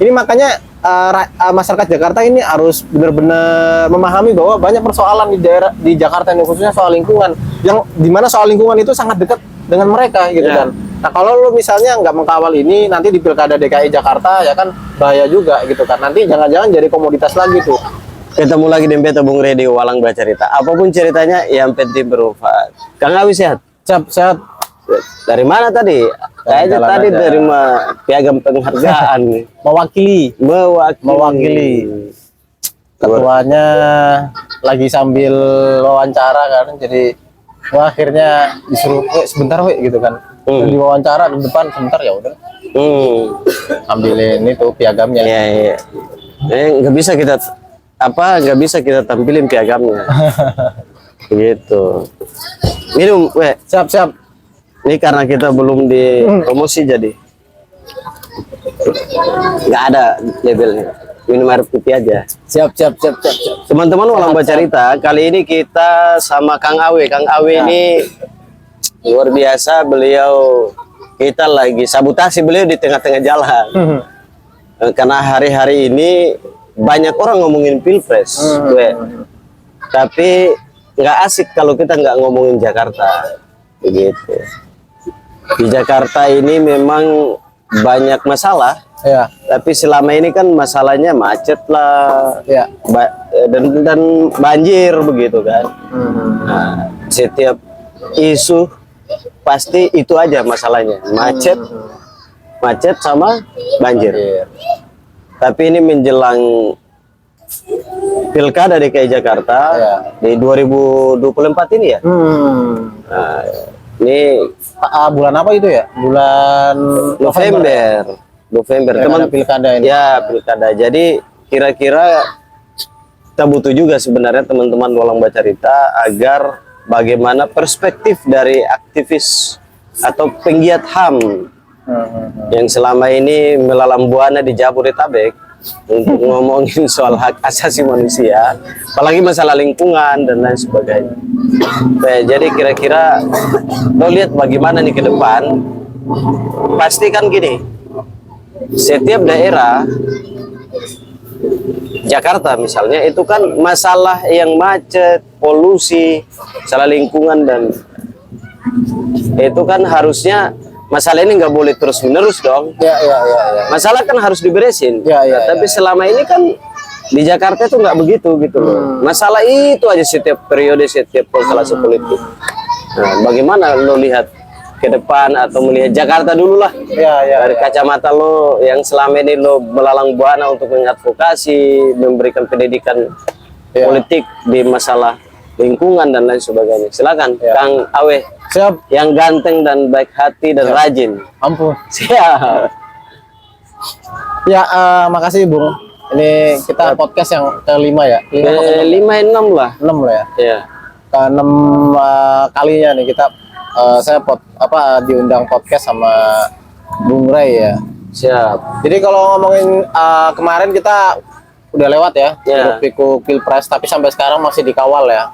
Ini makanya masyarakat Jakarta ini harus benar-benar memahami bahwa banyak persoalan di daerah di Jakarta ini, khususnya soal lingkungan, yang dimana soal lingkungan itu sangat dekat dengan mereka gitu Ya. kan. Nah kalau lo misalnya nggak mengkawal ini, nanti di pilkada DKI Jakarta ya kan bahaya juga gitu kan. Nanti jangan-jangan jadi komoditas lagi tuh. Ketemu lagi dengan beta Bung Redi Walang bercerita. Apapun ceritanya, yang penting bermanfaat. Kang Awi sehat? Sehat. Dari mana tadi? Kayaknya jalan tadi aja. dari piagam penghargaan. Mewakili. Ketuanya lagi sambil wawancara kan, jadi wah akhirnya disuruh sebentar gitu kan. Dan diwawancara di depan sebentar, ya udah ambilin itu piagamnya. Iya, iya. Nggak bisa kita tampilin piagamnya. Gitu. Minum, we. Siap. Ini karena kita belum di promosi jadi nggak ada labelnya. Minum air putih aja. Siap. Teman-teman Walang bercerita, kali ini kita sama Kang Awe. Kang Awe ini luar biasa, beliau kita lagi sabotasi beliau di tengah-tengah jalan. Karena hari-hari ini banyak orang ngomongin Pilpres, tapi nggak asik kalau kita nggak ngomongin Jakarta, begitu. Di Jakarta ini memang banyak masalah, Ya. tapi selama ini kan masalahnya macet lah, Ya. dan banjir begitu kan. Nah, setiap isu pasti itu aja masalahnya, macet sama banjir. Tapi ini menjelang pilkada DKI Jakarta di 2024 ini ya. Nah, ini Bulan apa itu ya? Bulan November. Teman pilkada ini. Ya, pilkada. Jadi kira-kira kita butuh juga sebenarnya teman-teman Walang bercerita agar bagaimana perspektif dari aktivis atau penggiat HAM yang selama ini melalang buana di Jabodetabek untuk ngomongin soal hak asasi manusia, apalagi masalah lingkungan dan lain sebagainya. Nah, jadi kira-kira lo lihat bagaimana nih ke depan. Pasti kan gini, setiap daerah Jakarta misalnya itu kan masalah yang macet, polusi, masalah lingkungan, dan itu kan harusnya masalah ini nggak boleh terus menerus dong. Ya. Masalah kan harus diberesin. Tapi selama ini kan di Jakarta itu nggak begitu gitu loh. Masalah itu aja setiap periode, setiap konstelasi politik. Nah, bagaimana lo lihat ke depan atau melihat Jakarta dulu lah? Dari kacamata lo yang selama ini lo melalang buana untuk mengadvokasi, memberikan pendidikan politik di masalah lingkungan dan lain sebagainya. Silakan, Kang Awe. Siap. Yang ganteng dan baik hati dan rajin. Ampun. Siap. Ya, makasih Bung. Ini kita podcast yang kelima ya. 5-6 lah. 6 lah ya. Iya. Ke-6 kalinya nih kita saya diundang podcast sama Bung Ray ya. Siap. Jadi kalau ngomongin kemarin kita udah lewat ya, hiruk-pikuk Pilpres, tapi sampai sekarang masih dikawal ya.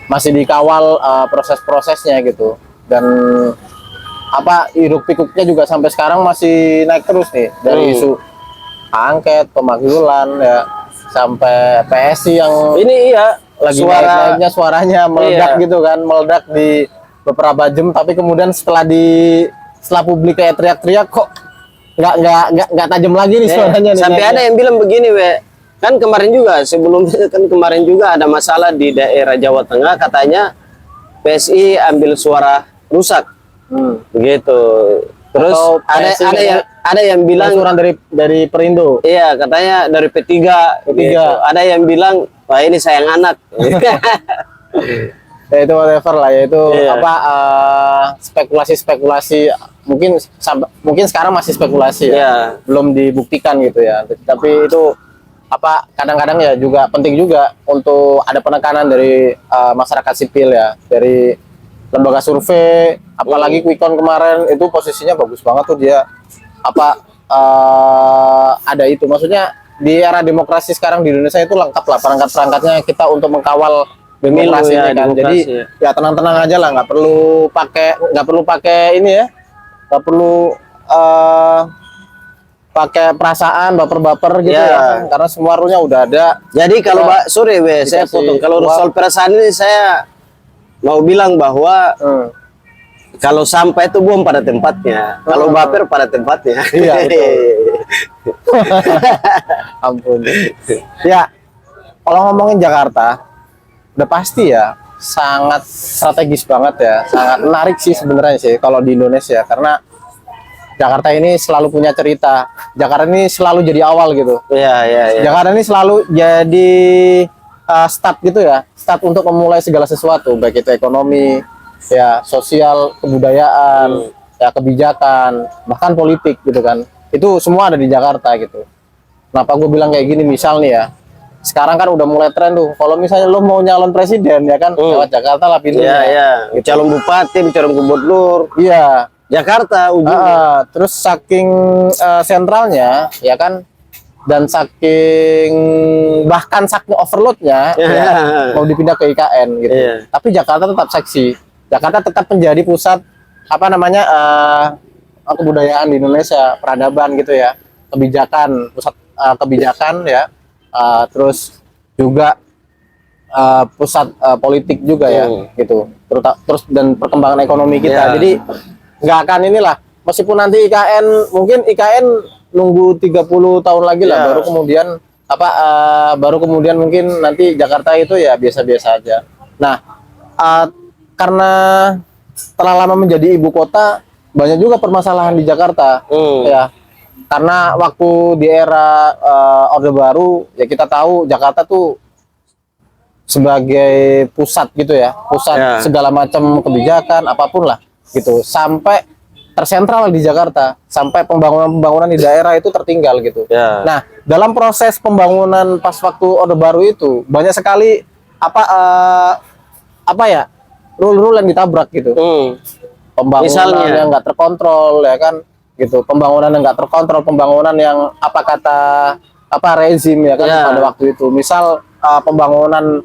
Masih dikawal proses-prosesnya gitu. Dan hiruk-pikuknya juga sampai sekarang masih naik terus nih, dari isu angket, pemakzulan ya, sampai PSI yang ini lagi naik-naiknya suaranya meledak gitu kan, meledak di beberapa jam, tapi kemudian setelah publik kayak teriak-teriak kok nggak tajam lagi nih suaranya nih. Sampai ada yang bilang begini, kan kemarin juga ada masalah di daerah Jawa Tengah, katanya PSI ambil suara rusak, begitu. Terus ada yang bilang suara dari Perindo. Iya, katanya dari P3. Gitu. Ada yang bilang, wah ini sayang anak. Ya itu whatever lah ya, itu spekulasi mungkin sekarang masih spekulasi ya, belum dibuktikan gitu ya. Tapi itu kadang-kadang ya juga penting juga untuk ada penekanan dari masyarakat sipil ya, dari lembaga survei, apalagi Quick Count kemarin itu posisinya bagus banget tuh dia. Ada itu, maksudnya di era demokrasi sekarang di Indonesia itu lengkap lah perangkat-perangkatnya kita untuk mengkawal demokrasi ini kan. Jadi ya tenang-tenang aja lah, nggak perlu pakai ini ya, nggak perlu pakai perasaan baper-baper gitu Ya. ya, karena semua rule-nya udah ada. Jadi kalau Ya. sorry saya Dikasih potong. Kalau uang. soal perasaan ini saya mau bilang bahwa kalau sampah itu buang pada tempatnya, kalau baper pada tempatnya. Iya, betul. Ampun. Ya, kalau ngomongin Jakarta, udah pasti ya sangat strategis banget ya, sangat menarik sih sebenarnya sih kalau di Indonesia, karena Jakarta ini selalu punya cerita. Jakarta ini selalu jadi awal gitu. Iya, iya, iya. Jakarta ini selalu jadi start gitu ya, start untuk memulai segala sesuatu, baik itu ekonomi, ya sosial, kebudayaan, ya kebijakan, bahkan politik gitu kan. Itu semua ada di Jakarta gitu. Kenapa gue bilang kayak gini? Misal nih ya, sekarang kan udah mulai tren tuh, kalau misalnya lo mau nyalon presiden ya kan, lewat Jakarta lah Iya, pintunya. iya. Gitu. Calon bupati, calon gubernur, Iya. Jakarta ujungnya. Terus saking sentralnya ya kan, dan bahkan saking overloadnya ya, mau dipindah ke IKN gitu. Iya. Tapi Jakarta tetap seksi. Jakarta tetap menjadi pusat apa namanya kebudayaan di Indonesia, peradaban gitu ya, kebijakan, pusat kebijakan ya, terus juga pusat politik juga ya gitu, terus dan perkembangan ekonomi kita. Iya. Jadi nggak akan inilah, meskipun nanti IKN nunggu 30 tahun lagi lah, baru kemudian baru kemudian mungkin nanti Jakarta itu ya biasa-biasa aja. Nah, karena telah lama menjadi ibu kota, banyak juga permasalahan di Jakarta ya, karena waktu di era Orde Baru ya, kita tahu Jakarta tuh sebagai pusat gitu ya, pusat segala macam kebijakan apapun lah gitu, sampai tersentral di Jakarta, sampai pembangunan di daerah itu tertinggal gitu. Nah, dalam proses pembangunan pas waktu Orde Baru itu banyak sekali rule-rule yang ditabrak gitu. Pembangunan Misalnya? yang nggak terkontrol ya kan gitu, pembangunan yang nggak terkontrol, pembangunan yang rezim ya kan pada waktu itu. Misal pembangunan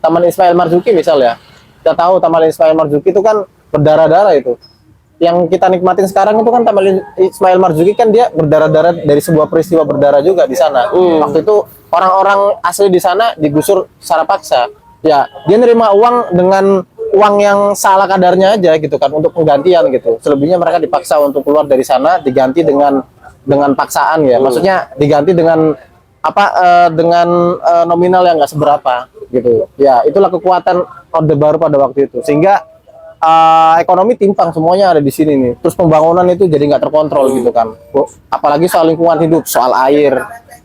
Taman Ismail Marzuki misal ya, kita tahu Taman Ismail Marzuki itu kan berdarah-darah itu. Yang kita nikmatin sekarang itu kan Taman Ismail Marzuki kan dia berdarah-darah dari sebuah peristiwa berdarah juga di sana. Waktu itu orang-orang asli di sana digusur secara paksa. Ya, dia nerima uang dengan uang yang salah kadarnya aja gitu kan, untuk penggantian gitu. Selebihnya mereka dipaksa untuk keluar dari sana, diganti dengan paksaan ya. Maksudnya diganti dengan nominal yang nggak seberapa gitu. Ya, itulah kekuatan Orde Baru pada waktu itu. Sehingga ekonomi timpang semuanya ada di sini nih. Terus pembangunan itu jadi nggak terkontrol gitu kan. Apalagi soal lingkungan hidup, soal air,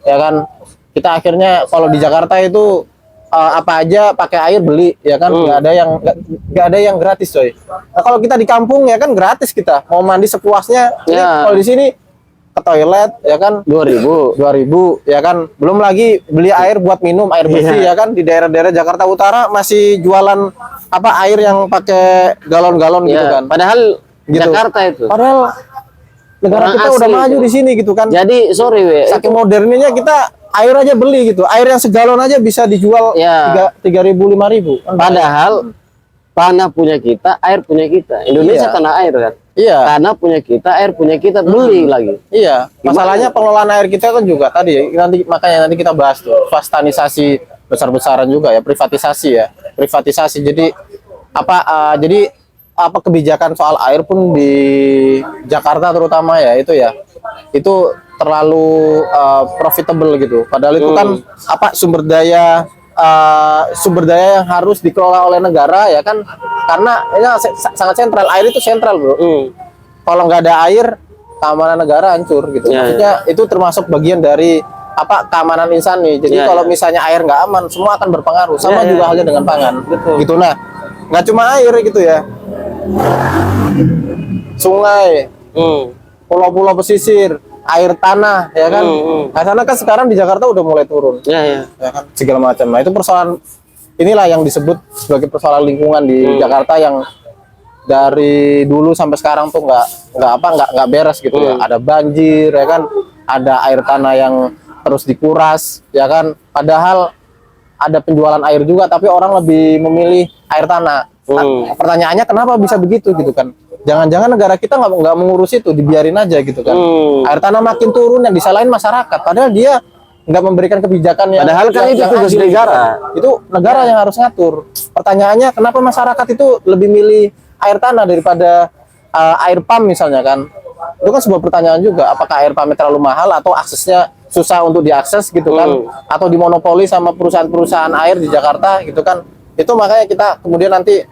ya kan. Kita akhirnya kalau di Jakarta itu apa aja pakai air beli, ya kan. Nggak ada yang gratis coy. Nah, kalau kita di kampung ya kan gratis, kita mau mandi sepuasnya. Kalau di sini ke toilet ya kan 2000 ya kan, belum lagi beli air buat minum, air bersih ya kan. Di daerah-daerah Jakarta Utara masih jualan air yang pakai galon-galon gitu kan, Padahal gitu. Jakarta itu. Padahal negara Orang kita asli udah maju itu di sini gitu kan. Jadi sorry saking modernnya kita air aja beli gitu, air yang segalon aja bisa dijual 3.000 5.000. Padahal tanah punya kita, air punya kita. Indonesia tanah air kan. Iya. Tanah punya kita, air punya kita, beli lagi. Iya. Masalahnya pengelolaan air kita kan juga tadi makanya nanti kita bahas tuh, swastanisasi besar-besaran juga ya, privatisasi. Jadi kebijakan soal air pun di Jakarta terutama ya, itu terlalu profitable gitu. Padahal itu kan sumber daya yang harus dikelola oleh negara ya kan, karena ini sangat sentral. Air itu sentral bro. Kalau nggak ada air, keamanan negara hancur gitu. Maksudnya itu termasuk bagian dari keamanan insani. Jadi kalau misalnya air nggak aman, semua akan berpengaruh. Sama juga halnya dengan pangan. Gitu. Nah, nggak cuma air gitu ya, sungai, pulau-pulau pesisir, air tanah ya kan. Air tanah kan sekarang di Jakarta udah mulai turun. Ya kan, segala macam. Nah, itu persoalan inilah yang disebut sebagai persoalan lingkungan di Jakarta, yang dari dulu sampai sekarang tuh nggak beres gitu ya. Ada banjir ya kan, ada air tanah yang terus dikuras ya kan. Padahal ada penjualan air juga, tapi orang lebih memilih air tanah. Nah, pertanyaannya kenapa bisa begitu gitu kan? jangan-jangan negara kita nggak mengurus itu, dibiarin aja gitu kan. Air tanah makin turun yang disalahin masyarakat, padahal dia nggak memberikan kebijakan yang Padahal kan itu tugas adil, negara. itu negara yang harus ngatur. Pertanyaannya kenapa masyarakat itu lebih milih air tanah daripada air pump misalnya kan? Itu kan sebuah pertanyaan juga, apakah air pumpnya terlalu mahal atau aksesnya susah untuk diakses gitu kan, atau dimonopoli sama perusahaan-perusahaan air di Jakarta gitu kan. Itu makanya kita kemudian nanti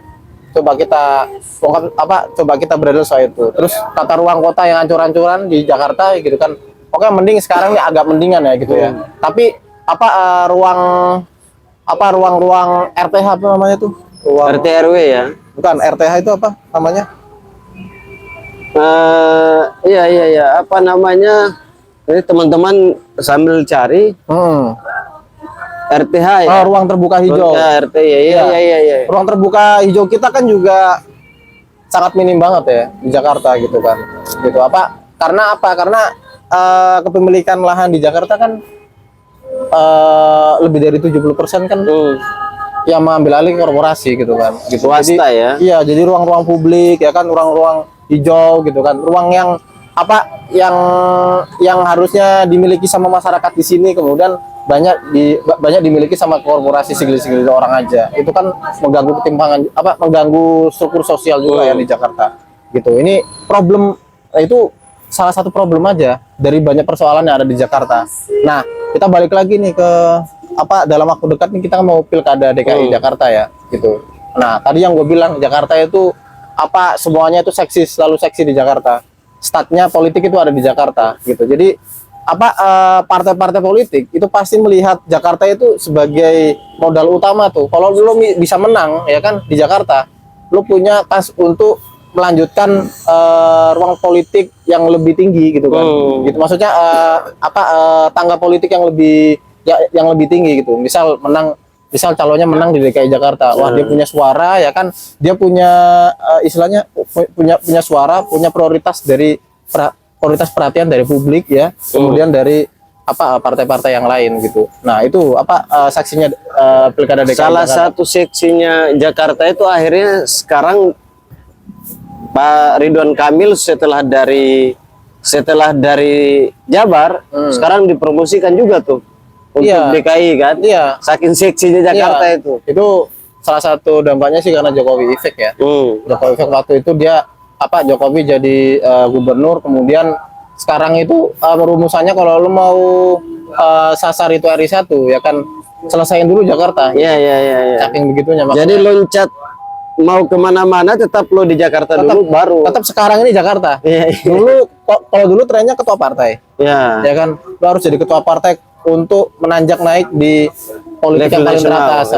coba kita coba kita beredar soal itu. Terus tata ruang kota yang hancur-hancuran di Jakarta gitu kan. Oke, mending sekarang nih agak mendingan ya gitu ya. Tapi ruang-ruang RTH apa namanya tuh? Ruang RT RW ya. bukan RTH itu apa namanya? Iya, apa namanya? Ini teman-teman sambil cari RTH ya. Oh, ruang terbuka hijau. RT iya. Ruang terbuka hijau kita kan juga sangat minim banget ya di Jakarta gitu kan. Gitu Karena kepemilikan lahan di Jakarta kan lebih dari 70% kan yang mengambil alih korporasi gitu kan. Gitu. Swasta ya. Iya, jadi ruang-ruang publik ya kan, ruang-ruang hijau gitu kan. Ruang yang harusnya dimiliki sama masyarakat di sini kemudian banyak dimiliki sama korporasi segelintir orang aja. Itu kan mengganggu mengganggu struktur sosial juga ya di Jakarta. Gitu. Ini itu salah satu problem aja dari banyak persoalan yang ada di Jakarta. Nah, kita balik lagi nih ke dalam waktu dekat nih kita mau pilkada DKI Jakarta ya, gitu. Nah, tadi yang gue bilang Jakarta itu semuanya itu selalu seksi di Jakarta. Statnya politik itu ada di Jakarta, gitu. Jadi partai-partai politik itu pasti melihat Jakarta itu sebagai modal utama tuh. Kalau lu bisa menang ya kan di Jakarta, lu punya kas untuk melanjutkan ruang politik yang lebih tinggi gitu kan. Gitu maksudnya tangga politik yang lebih tinggi gitu. Misal calonnya menang di DKI Jakarta. Wah, dia punya suara ya kan. Dia punya istilahnya punya suara, punya prioritas perhatian dari publik ya. Kemudian dari partai-partai yang lain gitu. Nah, itu saksinya pilkada DKI Salah Jakarta. satu seksinya Jakarta itu akhirnya sekarang Pak Ridwan Kamil setelah dari Jabar sekarang dipromosikan juga tuh untuk DKI kan. Iya. Saking seksinya Jakarta itu. Itu salah satu dampaknya sih karena Jokowi efek ya. Jokowi efek waktu itu dia Jokowi jadi gubernur, kemudian sekarang itu rumusannya kalau lu mau sasar itu RI 1 ya kan selesaiin dulu Jakarta. Iya. Saking begitunya makanya. Jadi loncat mau kemana-mana tetap lo di Jakarta dulu baru. Tetap sekarang ini Jakarta. Kalau dulu trennya ketua partai. Ya kan, lo harus jadi ketua partai untuk menanjak naik di politik yang paling teratas.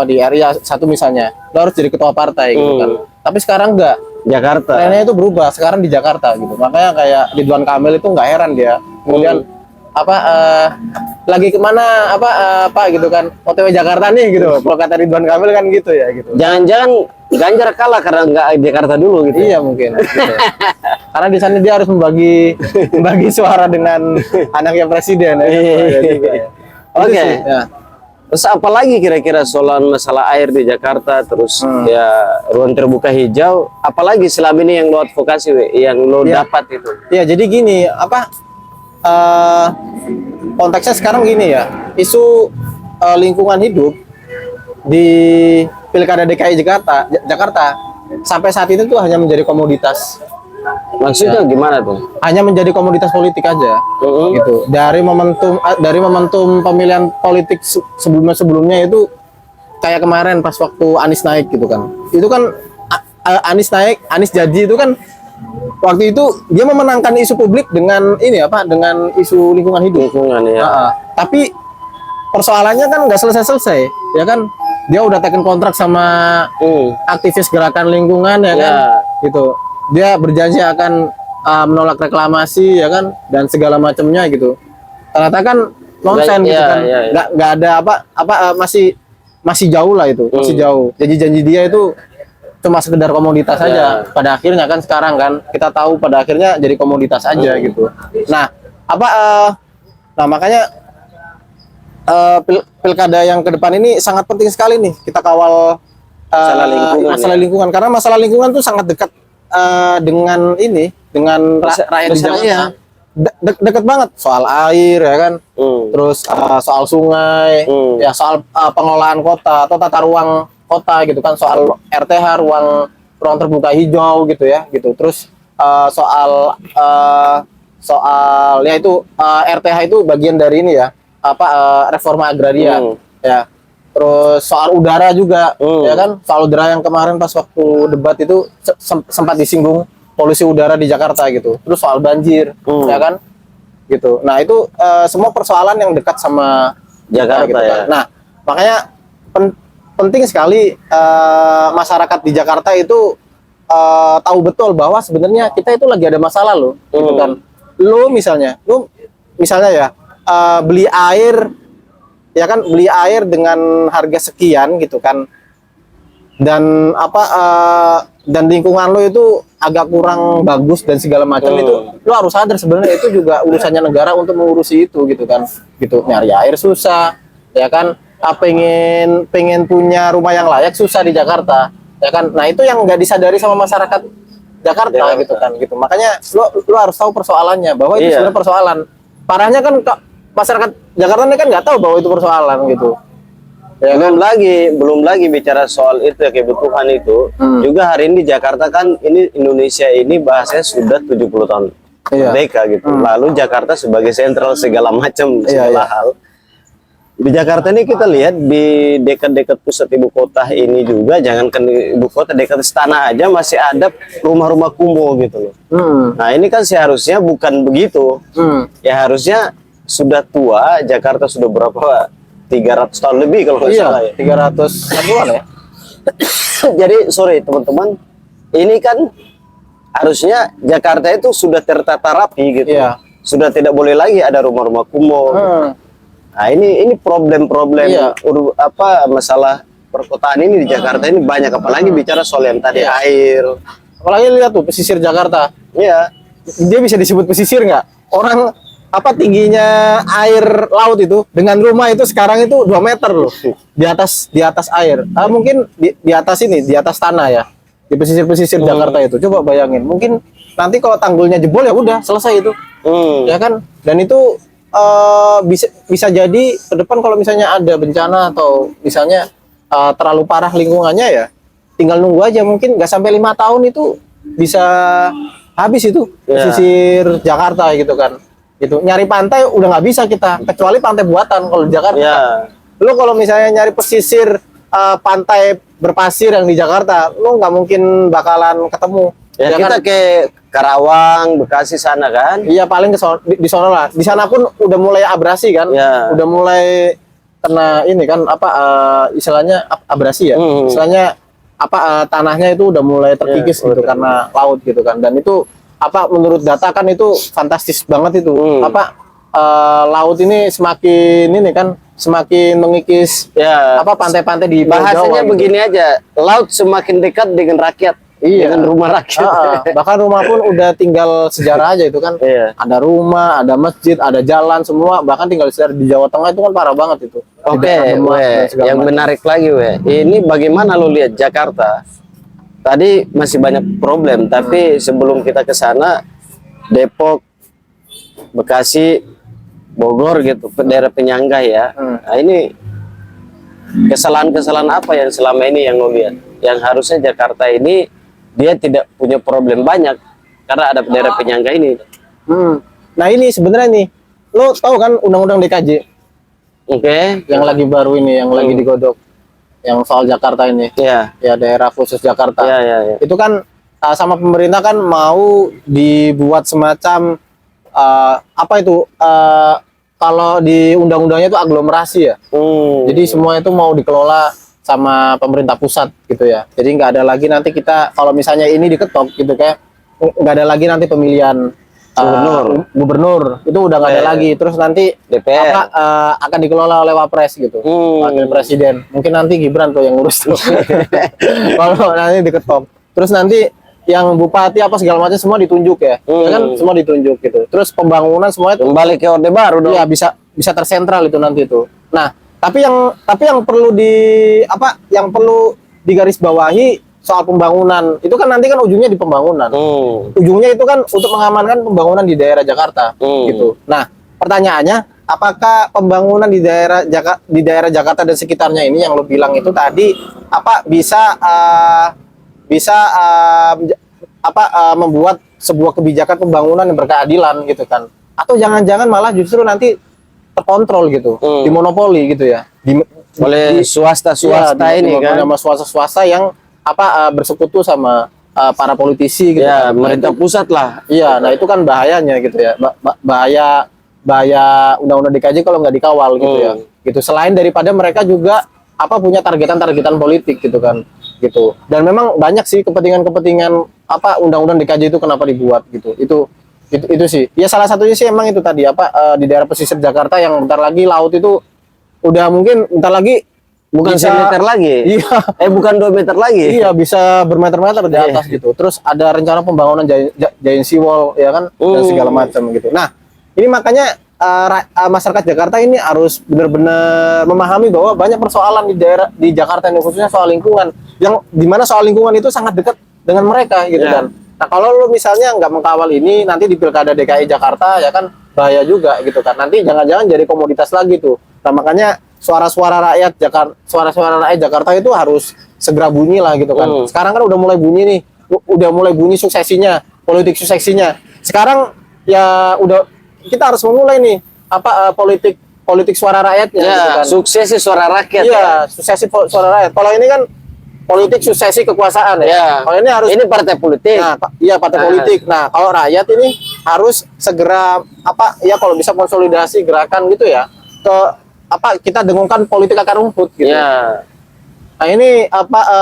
Di RI 1 misalnya, lo harus jadi ketua partai gitu kan. Tapi sekarang enggak. Jakarta. Trennya itu berubah sekarang di Jakarta gitu. Makanya kayak Ridwan Kamil itu nggak heran dia. Kemudian lagi kemana gitu kan, OTW Jakarta nih gitu. Kalau kata Ridwan Kamil kan gitu ya gitu. Jangan-jangan Ganjar kalah karena nggak Jakarta dulu gitu. Iya mungkin. Gitu. Karena di sana dia harus membagi suara dengan anaknya presiden. Oke. Terus apa lagi kira-kira soal masalah air di Jakarta, terus ya ruang terbuka hijau, apalagi selama ini yang lo advokasi, yang lo dapat itu? Ya jadi gini, konteksnya sekarang gini ya, isu lingkungan hidup di pilkada DKI Jakarta sampai saat ini tuh hanya menjadi komoditas. Maksudnya gimana tuh? Hanya menjadi komoditas politik aja, gitu. Dari momentum pemilihan politik sebelumnya itu kayak kemarin pas waktu Anies naik gitu kan. Itu kan Anies jadi itu kan waktu itu dia memenangkan isu publik dengan dengan isu lingkungan hidup. Tapi persoalannya kan nggak selesai ya kan. Dia udah teken kontrak sama aktivis gerakan lingkungan ya kan, gitu. Dia berjanji akan menolak reklamasi ya kan dan segala macamnya gitu. Ternyata kan nonsen gitu kan. Nggak ada masih jauh lah itu, masih jauh. Janji dia itu cuma sekedar komoditas saja. Pada akhirnya kan sekarang kan kita tahu pada akhirnya jadi komoditas aja gitu. Nah, makanya pilkada yang ke depan ini sangat penting sekali nih kita kawal masalah lingkungan karena masalah lingkungan tuh sangat dekat dengan ini, dengan rakyat di Jakarta. Iya. Deket banget soal air ya kan, terus soal sungai, ya soal pengelolaan kota atau tata ruang kota gitu kan, soal RTH, ruang terbuka hijau gitu ya gitu. Terus soal ya itu RTH itu bagian dari ini ya, reforma agraria ya. Terus soal udara juga ya kan, soal udara yang kemarin pas waktu debat itu sempat disinggung polusi udara di Jakarta gitu. Terus soal banjir ya kan gitu. Nah itu semua persoalan yang dekat sama Jakarta gitu ya. kan. Nah makanya penting sekali masyarakat di Jakarta itu tahu betul bahwa sebenarnya kita itu lagi ada masalah loh gitu kan. Lu misalnya ya beli air ya kan, beli air dengan harga sekian gitu kan, dan dan lingkungan lo itu agak kurang bagus dan segala macam, itu lo harus sadar sebenarnya itu juga urusannya negara untuk mengurusi itu gitu kan, gitu. Nyari air susah ya kan, pengen punya rumah yang layak susah di Jakarta ya kan. Nah itu yang nggak disadari sama masyarakat Jakarta gitu kan, gitu. Makanya lo harus tahu persoalannya, bahwa itu sebenarnya persoalan. Parahnya kan masyarakat Jakarta ini kan nggak tahu bahwa itu persoalan gitu. Ya, belum lagi bicara soal itu ya, kebutuhan itu. Juga hari ini di Jakarta kan, ini Indonesia ini bahasanya sudah 70 tahun merdeka gitu. Lalu Jakarta sebagai sentral segala macam segala hal. Di Jakarta ini kita lihat di dekat-dekat pusat ibu kota ini juga, jangankan ibu kota, dekat istana aja masih ada rumah-rumah kumuh gitu loh. Nah ini kan seharusnya bukan begitu. Ya harusnya sudah tua, Jakarta sudah berapa? 300 tahun lebih kalau nggak salah ya. 300-an ya. Jadi sorry teman-teman, ini kan harusnya Jakarta itu sudah tertata rapi gitu. Sudah tidak boleh lagi ada rumah-rumah kumuh. Nah ini problem-problem masalah perkotaan ini di Jakarta ini banyak, apalagi bicara soal yang tadi air. Apalagi lihat tuh pesisir Jakarta. Iya. Dia bisa disebut pesisir nggak? Orang tingginya air laut itu dengan rumah itu sekarang itu 2 meter loh di atas air. Mungkin di atas ini, di atas tanah ya, di pesisir Jakarta itu. Coba bayangin, mungkin nanti kalau tanggulnya jebol ya udah selesai itu. Ya kan, dan itu bisa jadi ke depan kalau misalnya ada bencana atau misalnya terlalu parah lingkungannya, ya tinggal nunggu aja, mungkin nggak sampai 5 tahun itu bisa habis itu pesisir Jakarta gitu kan. Gitu, nyari pantai udah nggak bisa kita, kecuali pantai buatan kalau di Jakarta. Lo kalau misalnya nyari pesisir pantai berpasir yang di Jakarta, lo nggak mungkin bakalan ketemu. Ya kita kan? Ke Karawang, Bekasi sana kan? Iya, paling di sana lah. Di sana pun udah mulai abrasi kan, udah mulai kena ini kan istilahnya abrasi ya. Istilahnya tanahnya itu udah mulai terkikis gitu karena laut gitu kan, dan itu menurut data kan itu fantastis banget itu. Laut ini semakin mengikis pantai-pantai di bahasanya Jawa, begini gitu. Aja, laut semakin dekat dengan rakyat, dengan rumah rakyat. Bahkan rumah pun udah tinggal sejarah aja itu kan. Ada rumah, ada masjid, ada jalan, semua bahkan tinggal sejarah. Di Jawa Tengah itu kan parah banget itu. Yang menarik lagi ini bagaimana lo lihat Jakarta? Tadi masih banyak problem, tapi sebelum kita ke sana, Depok, Bekasi, Bogor gitu, daerah penyangga ya. Nah ini kesalahan-kesalahan apa yang selama ini yang lo lihat? Yang harusnya Jakarta ini dia tidak punya problem banyak karena ada daerah penyangga ini. Nah ini sebenarnya nih, lo tahu kan undang-undang DKJ? Yang lagi baru ini, yang lagi digodok. Yang soal Jakarta ini, ya daerah khusus Jakarta, itu kan sama pemerintah kan mau dibuat semacam kalau di undang-undangnya itu aglomerasi ya. Jadi semua itu mau dikelola sama pemerintah pusat gitu ya. Jadi nggak ada lagi nanti kita kalau misalnya ini diketok gitu, kayak nggak ada lagi nanti pemilihan gubernur itu udah nggak ada lagi. Terus nanti DPR akan dikelola oleh Wapres gitu, wakil presiden. Mungkin nanti Gibran tuh yang ngurus tuh. Kalau nanti diketok. Terus nanti yang bupati segala macam semua ditunjuk ya, kan semua ditunjuk gitu. Terus pembangunan semuanya kembali ke Orde Baru dong. Iya, bisa tersentral itu nanti itu. Nah, tapi yang perlu yang perlu digarisbawahi soal pembangunan itu kan nanti kan ujungnya di pembangunan. Ujungnya itu kan untuk mengamankan pembangunan di daerah Jakarta gitu. Nah, pertanyaannya, apakah pembangunan di daerah Jakarta dan sekitarnya ini yang lo bilang itu tadi bisa membuat sebuah kebijakan pembangunan yang berkeadilan gitu kan? Atau jangan-jangan malah justru nanti terkontrol gitu, dimonopoli gitu ya, oleh swasta-swasta ini kan, sama swasta-swasta yang bersekutu sama para politisi gitu ya, kan. pemerintah pusat lah. Iya, nah itu kan bahayanya gitu ya, bahaya undang-undang DKJ kalau nggak dikawal gitu ya, gitu. Selain daripada mereka juga punya targetan politik gitu kan, gitu. Dan memang banyak sih kepentingan undang-undang DKJ itu kenapa dibuat gitu, itu sih ya, salah satunya sih emang itu tadi di daerah pesisir Jakarta yang bentar lagi laut itu udah mungkin bentar lagi bukan bisa, 1 meter lagi, bukan 2 meter lagi, iya bisa bermeter-meter di atas gitu. Terus ada rencana pembangunan giant seawall ya kan, dan segala macam gitu. Nah ini makanya masyarakat Jakarta ini harus benar-benar memahami bahwa banyak persoalan di Jakarta ini, khususnya soal lingkungan, yang dimana soal lingkungan itu sangat dekat dengan mereka gitu kan. Nah kalau lo misalnya nggak mengkawal ini, nanti di Pilkada DKI Jakarta ya kan bahaya juga gitu kan. Nanti jangan-jangan jadi komoditas lagi tuh. Nah makanya suara-suara rakyat Jakarta itu harus segera bunyi lah gitu kan. Sekarang kan udah mulai bunyi nih, suksesinya, politik suksesinya. Sekarang ya udah kita harus memulai nih politik suara rakyatnya ya, gitu kan. suksesi suara rakyat. Iya, suksesi suara rakyat. Kalau ini kan politik suksesi kekuasaan ya. Kalau ini partai politik. Nah, iya partai politik. Nah, kalau rakyat ini harus segera kalau bisa konsolidasi gerakan gitu ya, kita dengungkan politik akar rumput gitu. Ya. Nah, ini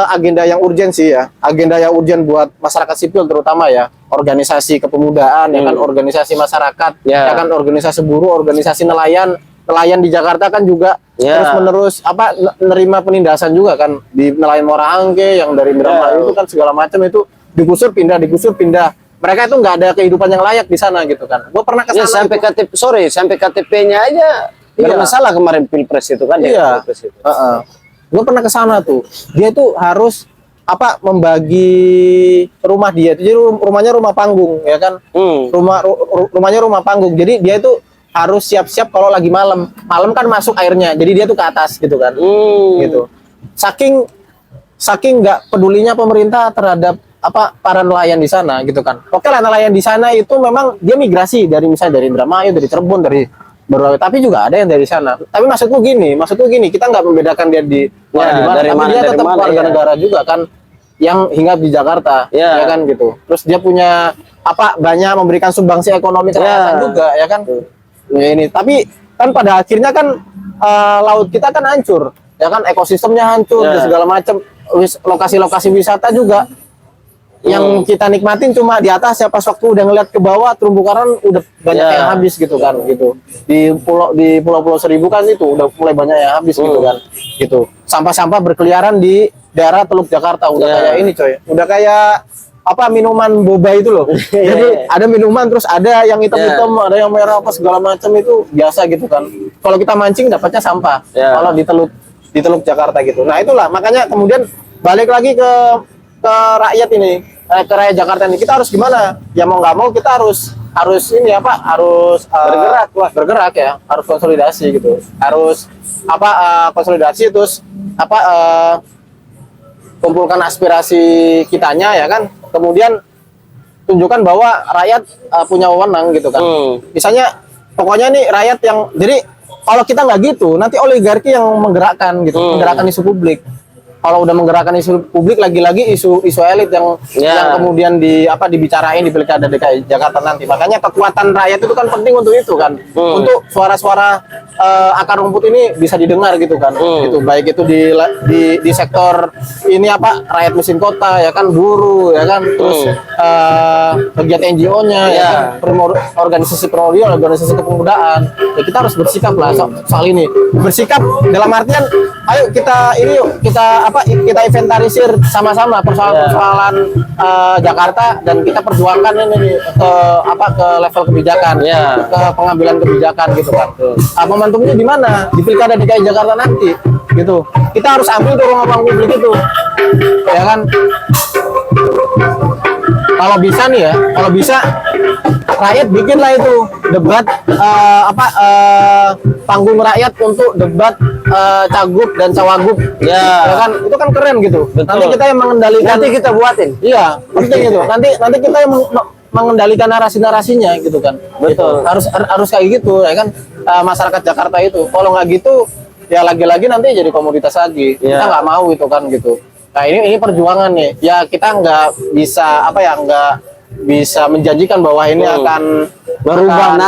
agenda yang urgen sih ya. Agenda yang urgen buat masyarakat sipil terutama ya. Organisasi kepemudaan ya kan, organisasi masyarakat, ya kan, organisasi buruh, organisasi nelayan di Jakarta kan juga terus-menerus nerima penindasan juga kan di nelayan Muara Angke yang dari Indramayu itu kan segala macam itu digusur pindah. Mereka itu nggak ada kehidupan yang layak di sana gitu kan. Gue pernah ke sana sampai KTP-nya aja bermasalah kemarin Pilpres itu kan. Pilpres itu. Gue pernah ke sana tuh. Dia tuh harus membagi rumah dia. Jadi rumahnya rumah panggung ya kan. Rumahnya rumah panggung. Jadi dia itu harus siap-siap kalau lagi malam kan masuk airnya, jadi dia tuh ke atas gitu kan. Gitu. Saking nggak pedulinya pemerintah terhadap para nelayan di sana gitu kan. Oke lah, nelayan di sana itu memang dia migrasi misalnya dari Indramayu, dari Cirebon, dari Borobudur, tapi juga ada yang dari sana. Tapi maksudku gini, kita nggak membedakan dia di mana, tapi dia tetap warga negara juga kan, yang hinggap di Jakarta, ya kan gitu. Terus dia punya banyak memberikan sumbangsi ekonomi kerakyatan juga, ya kan. Ya ini, tapi kan pada akhirnya kan laut kita kan hancur, ya kan, ekosistemnya hancur dan segala macam. Lokasi-lokasi wisata juga yang kita nikmatin cuma di atas ya, pas waktu udah ngeliat ke bawah terumbu karang udah banyak yang habis gitu kan, gitu. Di pulau-pulau Seribu kan itu udah mulai banyak yang habis gitu kan, gitu. Sampah-sampah berkeliaran di daerah Teluk Jakarta udah kayak ini coy, udah kayak minuman boba itu loh. Jadi ada minuman terus ada yang hitam-hitam, ada yang merah segala macam, itu biasa gitu kan. Kalau kita mancing dapatnya sampah. Kalau di Teluk Jakarta gitu. Nah itulah makanya kemudian balik lagi ke rakyat ini, ke rakyat Jakarta ini, kita harus gimana? Ya mau nggak mau kita harus ini bergerak ya, harus konsolidasi gitu. Harus konsolidasi terus kumpulkan aspirasi kitanya ya kan. Kemudian tunjukkan bahwa rakyat punya wewenang gitu kan. Misalnya pokoknya nih rakyat yang, jadi kalau kita nggak gitu nanti oligarki yang menggerakkan gitu, menggerakkan isu publik. Kalau udah menggerakkan isu publik, lagi-lagi isu elit yang kemudian dibicarain di Pilkada DKI Jakarta nanti. Makanya kekuatan rakyat itu kan penting untuk itu kan, untuk suara-suara akar rumput ini bisa didengar gitu kan. Gitu. Baik itu di sektor ini rakyat mesin kota ya kan, buruh ya kan, terus kegiatan NGO-nya ya kan, organisasi perodial, organisasi kepemudaan. Ya kita harus bersikap lah soal ini. Bersikap dalam artian ayo kita inventarisir sama-sama persoalan Jakarta, dan kita perjuangkan ini ke level kebijakan, ke pengambilan kebijakan gitu kan. Momentumnya di mana? Di Pilkada DKI Jakarta nanti. gitu. Kita harus ambil tuh ruang publik itu, ya kan? Kalau bisa nih ya, kalau bisa rakyat bikinlah itu debat panggung rakyat untuk debat cagup dan cawagup, ya kan? Itu kan keren gitu. Betul. Nanti kita yang mengendalikan. Nanti kita buatin. Iya, penting itu. Nanti kita yang mengendalikan narasinya gitu kan. Betul. Gitu. Harus kayak gitu ya kan, masyarakat Jakarta itu. Kalau nggak gitu ya lagi-lagi nanti jadi komoditas lagi. Yeah. Kita nggak mau itu kan gitu. Nah ini perjuangan nih. Ya kita nggak bisa nggak bisa menjanjikan bahwa ini akan merubah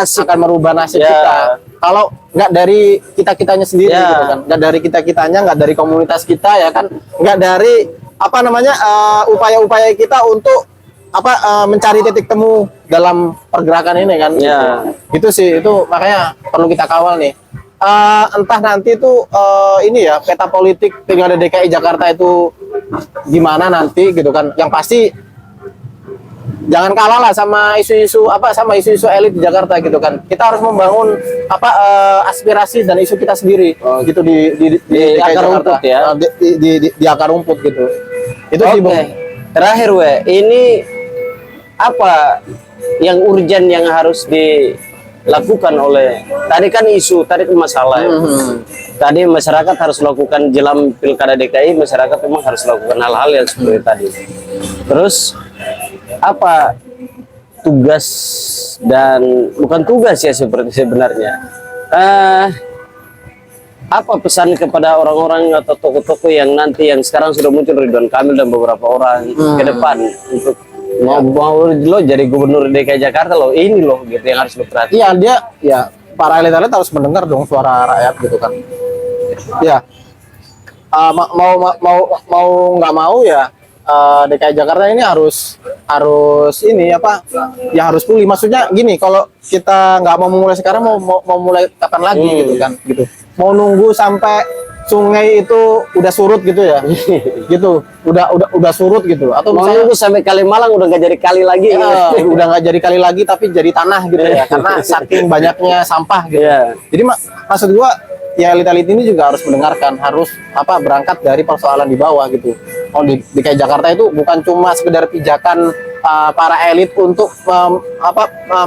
nasib Yeah. kita. Kalau nggak dari kita-kitanya sendiri Yeah. gitu kan. Nggak dari kita-kitanya, nggak dari komunitas kita ya kan. Nggak dari upaya-upaya kita untuk mencari titik temu dalam pergerakan ini kan. Ya. Gitu sih, itu makanya perlu kita kawal nih. Entah nanti itu ini ya peta politik Pilkada DKI Jakarta itu gimana nanti gitu kan. Yang pasti jangan kalah lah sama isu-isu elit di Jakarta gitu kan. Kita harus membangun aspirasi dan isu kita sendiri gitu di akar rumput ya. Di akar rumput gitu. Itu sih, Bung. Terakhir ini apa yang urgen yang harus dilakukan oleh tadi kan masalah ya. Tadi masyarakat harus lakukan jelang Pilkada DKI, masyarakat memang harus lakukan hal-hal yang seperti tadi. Terus apa tugas dan bukan tugas ya sebenarnya. Apa pesan kepada orang-orang atau tokoh-tokoh yang nanti yang sekarang sudah muncul Ridwan Kamil dan beberapa orang ke depan untuk mau lo jadi gubernur DKI Jakarta lo ini loh gitu yang harus lo perhatikan. Iya, para elit-elit harus mendengar dong suara rakyat gitu kan. Ya, mau nggak mau ya DKI Jakarta ini harus harus pulih. Maksudnya gini, kalau kita nggak mau mulai sekarang mau mulai kapan lagi gitu kan, gitu. Mau nunggu sampai sungai itu udah surut gitu ya, gitu, udah surut gitu, atau misalnya nunggu sampai Kalimalang udah nggak jadi kali lagi, udah nggak jadi kali lagi tapi jadi tanah gitu ya, karena saking banyaknya sampah gitu. Jadi maksud gua ya elit-elit ini juga harus mendengarkan, harus berangkat dari persoalan di bawah gitu. Kalau di DKI Jakarta itu bukan cuma sekedar pijakan para elit untuk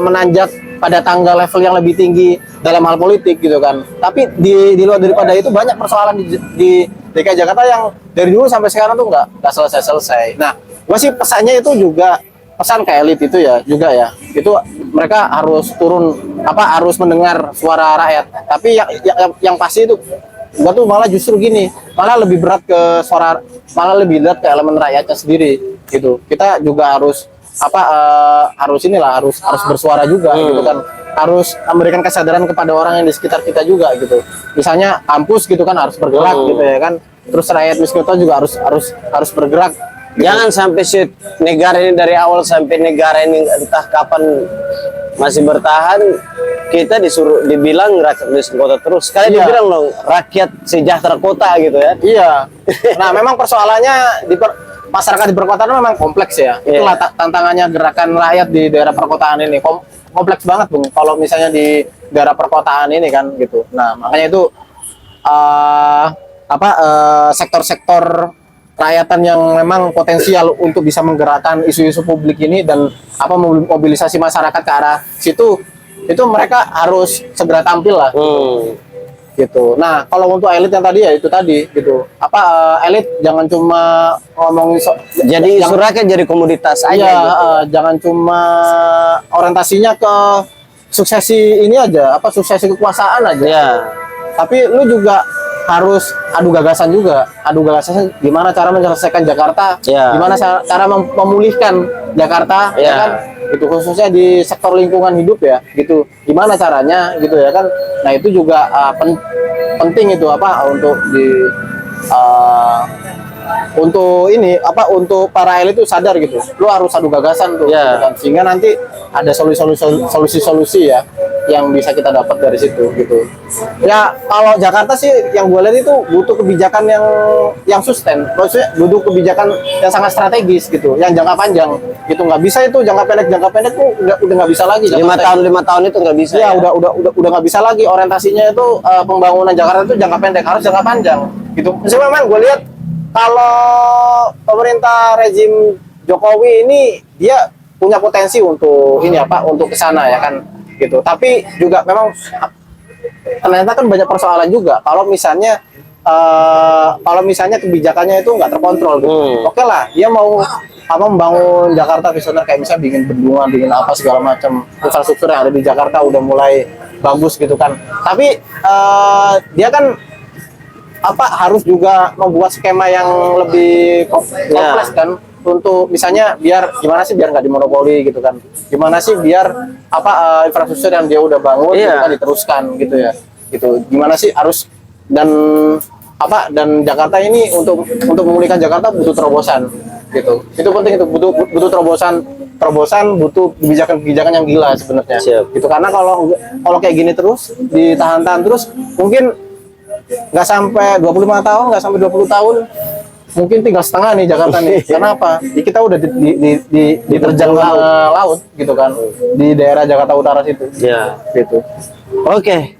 menanjak pada tangga level yang lebih tinggi dalam hal politik gitu kan. Tapi di luar daripada itu banyak persoalan di DKI Jakarta yang dari dulu sampai sekarang tuh nggak selesai-selesai. Nah, gua sih pesannya itu juga pesan ke elit itu ya juga ya. Itu mereka harus turun harus mendengar suara rakyat. Tapi yang pasti itu gua tuh malah justru gini, malah lebih berat ke ke elemen rakyatnya sendiri gitu. Kita juga harus harus bersuara juga gitu kan, harus memberikan kesadaran kepada orang yang di sekitar kita juga gitu. Misalnya kampus gitu kan harus bergerak gitu ya kan, terus rakyat miskin juga harus bergerak gitu. Jangan sampai negara ini dari awal sampai negara ini entah kapan masih bertahan kita dibilang rakyat miskin kota terus. Sekali dibilang loh rakyat sejahtera kota gitu ya. Iya. Nah memang persoalannya masyarakat di perkotaan memang kompleks ya. Itulah tantangannya gerakan rakyat di daerah perkotaan ini. Kompleks banget, Bung. Kalau misalnya di daerah perkotaan ini kan gitu. Nah, makanya itu sektor-sektor rakyatan yang memang potensial untuk bisa menggerakkan isu-isu publik ini dan mobilisasi masyarakat ke arah situ, itu mereka harus segera tampil lah. Gitu. Nah, kalau untuk elit yang tadi ya itu tadi gitu. Elit jangan cuma ngomongin jadi isu rakyat jadi komoditas aja. Iya, gitu. Jangan cuma orientasinya ke suksesi ini aja, suksesi kekuasaan aja. Ya. Tapi lu juga harus adu gagasan juga. Adu gagasan gimana cara menyelesaikan Jakarta, gimana cara memulihkan Jakarta, ya kan? Itu khususnya di sektor lingkungan hidup ya, gitu. Gimana caranya, gitu ya kan? Nah itu juga penting itu untuk para elit itu sadar gitu. Lu harus adu gagasan tuh, gitu kan? Sehingga nanti ada solusi-solusi ya yang bisa kita dapat dari situ gitu. Ya kalau Jakarta sih yang gue lihat itu butuh kebijakan yang sustain, maksudnya butuh kebijakan yang sangat strategis gitu, yang jangka panjang gitu. Nggak bisa itu jangka pendek tuh udah nggak bisa lagi. 5 tahun itu nggak bisa. Ya, udah nggak bisa lagi. Orientasinya itu pembangunan Jakarta itu jangka pendek, harus jangka panjang. gitu. Sebenarnya gue lihat kalau pemerintah rezim Jokowi ini dia punya potensi untuk ini apa, untuk kesana ya kan gitu. Tapi juga memang ternyata kan banyak persoalan juga kalau misalnya kebijakannya itu nggak terkontrol gitu. Oke lah, dia mau apa membangun Jakarta visioner kayak misalnya bikin bendungan, bikin apa segala macam infrastruktur yang ada di Jakarta udah mulai bagus gitu kan. Tapi dia kan apa harus juga membuat skema yang lebih kompleks kan, untuk misalnya biar gimana sih biar nggak dimonopoli gitu kan, gimana sih biar apa infrastruktur yang dia udah bangun gitu kan diteruskan gitu ya, gitu gimana sih harus, dan apa, dan Jakarta ini untuk memulihkan Jakarta butuh terobosan gitu, itu penting, itu butuh terobosan, butuh kebijakan yang gila sebenarnya gitu. Karena kalau kayak gini terus ditahan-tahan terus, mungkin nggak sampai 25 tahun, nggak sampai 20 tahun, mungkin tinggal setengah nih Jakarta nih. Karena apa? Kita udah diterjang laut gitu kan, di daerah Jakarta Utara situ. Ya. Gitu. Oke,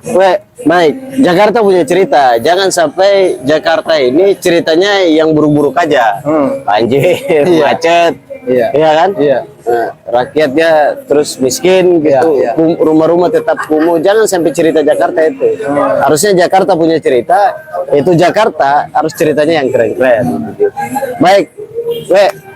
baik. Jakarta punya cerita. Jangan sampai Jakarta ini ceritanya yang buruk-buruk aja. Banjir, macet, iya kan? Iya. Nah, rakyatnya terus miskin gitu. Rumah-rumah tetap kumuh. Jangan sampai cerita Jakarta itu. Harusnya Jakarta punya cerita. Itu Jakarta harus ceritanya yang keren-keren. Baik,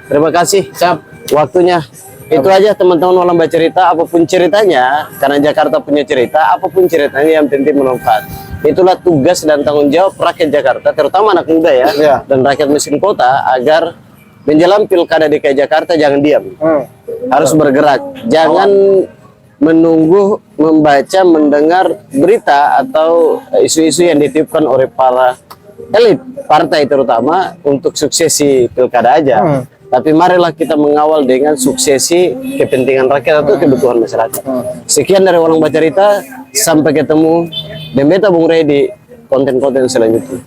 terima kasih. Siap. Waktunya. Itu aja teman-teman Walang Bercerita, apapun ceritanya, karena Jakarta punya cerita, apapun ceritanya yang penting bermanfaat. Itulah tugas dan tanggung jawab rakyat Jakarta, terutama anak muda ya, dan rakyat miskin kota, agar menjelang pilkada DKI Jakarta jangan diam. Harus bergerak, jangan menunggu, membaca, mendengar berita atau isu-isu yang ditiupkan oleh para elit partai terutama untuk suksesi pilkada aja. Tapi marilah kita mengawal dengan suksesi kepentingan rakyat atau kebutuhan masyarakat. Sekian dari Walang Bercerita, sampai ketemu dan beta Bung Rey di konten-konten selanjutnya.